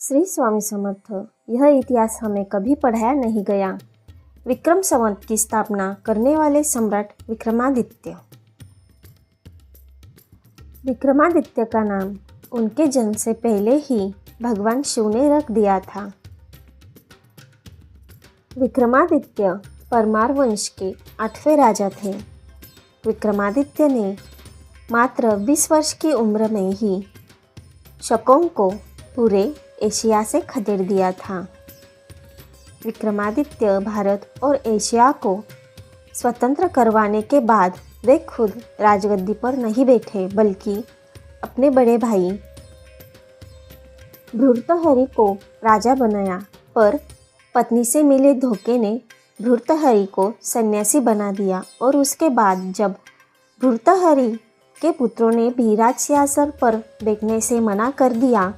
श्री स्वामी समर्थ। यह इतिहास हमें कभी पढ़ाया नहीं गया। विक्रम संवत की स्थापना करने वाले सम्राट विक्रमादित्य। विक्रमादित्य का नाम उनके जन्म से पहले ही भगवान शिव ने रख दिया था। विक्रमादित्य परमार वंश के 8वें राजा थे। विक्रमादित्य ने मात्र 20 वर्ष की उम्र में ही शकों को पूरे एशिया से खदेड़ दिया था। विक्रमादित्य भारत और एशिया को स्वतंत्र करवाने के बाद वे खुद राजगद्दी पर नहीं बैठे, बल्कि अपने बड़े भाई भर्तृहरि को राजा बनाया। पर पत्नी से मिले धोखे ने भर्तृहरि को सन्यासी बना दिया और उसके बाद जब भर्तृहरि के पुत्रों ने भी राज सिंहासन पर बैठने से मना कर दिया,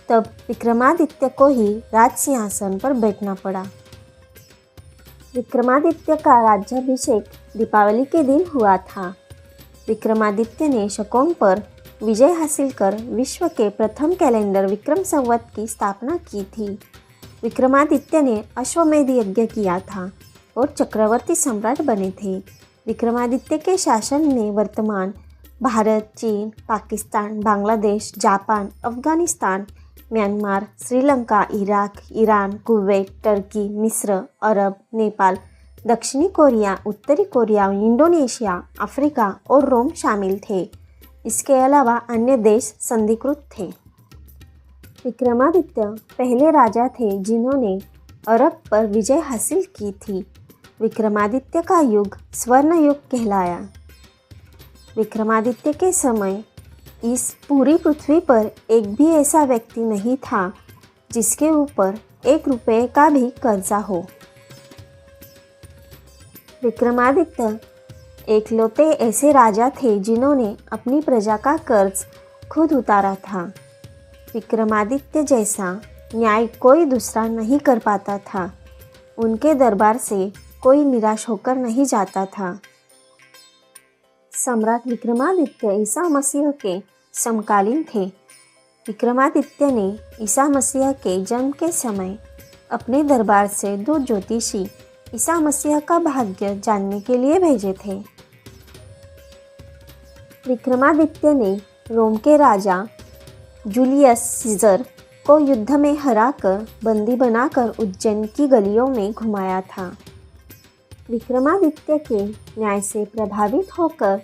तब विक्रमादित्य को ही राज सिंहासन पर बैठना पड़ा। विक्रमादित्य का राज्याभिषेक दीपावली के दिन हुआ था। विक्रमादित्य ने शकों पर विजय हासिल कर विश्व के प्रथम कैलेंडर विक्रम संवत की स्थापना की थी। विक्रमादित्य ने अश्वमेध यज्ञ किया था और चक्रवर्ती सम्राट बने थे। विक्रमादित्य के शासन में वर्तमान भारत, चीन, Pakistan, Bangladesh, Japan, Afghanistan, Myanmar, Sri Lanka, Iraq, Iran, Kuwait, Turkey, मिस्र, अरब, नेपाल, दक्षिणी कोरिया, उत्तरी कोरिया, इंडोनेशिया, अफ्रीका और रोम शामिल थे। इसके अलावा अन्य देश संधिकृत थे। विक्रमादित्य पहले राजा थे जिन्होंने अरब पर विजय हासिल की थी। विक्रमादित्य का युग स्वर्ण युग कहलाया। विक्रमादित्य के समय इस पूरी पृथ्वी पर एक भी ऐसा व्यक्ति नहीं था जिसके ऊपर 1 रुपये का भी कर्जा हो। विक्रमादित्य एकलौते ऐसे राजा थे जिन्होंने अपनी प्रजा का कर्ज खुद उतारा था। विक्रमादित्य जैसा न्याय कोई दूसरा नहीं कर पाता था। उनके दरबार से कोई निराश होकर नहीं जाता था। सम्राट विक्रमादित्य ईसा मसीह के समकालीन थे। विक्रमादित्य ने ईसा मसीह के जन्म के समय अपने दरबार से 2 ज्योतिषी ईसा मसीह का भाग्य जानने के लिए भेजे थे। विक्रमादित्य ने रोम के राजा जूलियस सीजर को युद्ध में हराकर बंदी बनाकर उज्जैन की गलियों में घुमाया था। विक्रमादित्य के न्याय से प्रभावित होकर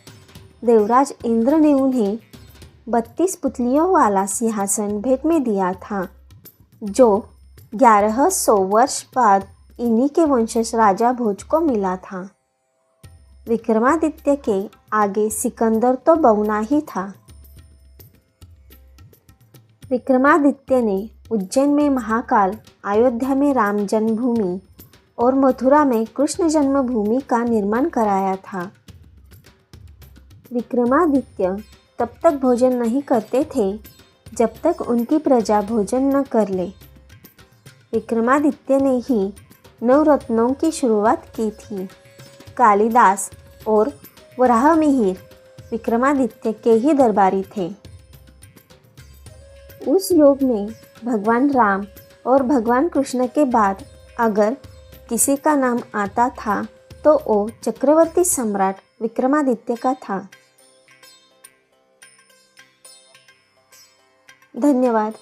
देवराज इंद्र ने उन्हें 32 पुतलियों वाला सिंहासन भेंट में दिया था, जो 1100 वर्ष बाद इन्हीं के वंशज राजा भोज को मिला था। विक्रमादित्य के आगे सिकंदर तो बौना ही था। विक्रमादित्य ने उज्जैन में महाकाल, अयोध्या में राम जन्मभूमि और मथुरा में कृष्ण जन्मभूमि का निर्माण कराया था। विक्रमादित्य तब तक भोजन नहीं करते थे जब तक उनकी प्रजा भोजन न कर ले। विक्रमादित्य ने ही नवरत्नों की शुरुआत की थी। कालिदास और वराहमिहिर विक्रमादित्य के ही दरबारी थे। उस युग में भगवान राम और भगवान कृष्ण के बाद अगर किसी का नाम आता था तो वो चक्रवर्ती सम्राट विक्रमादित्य का था। धन्यवाद।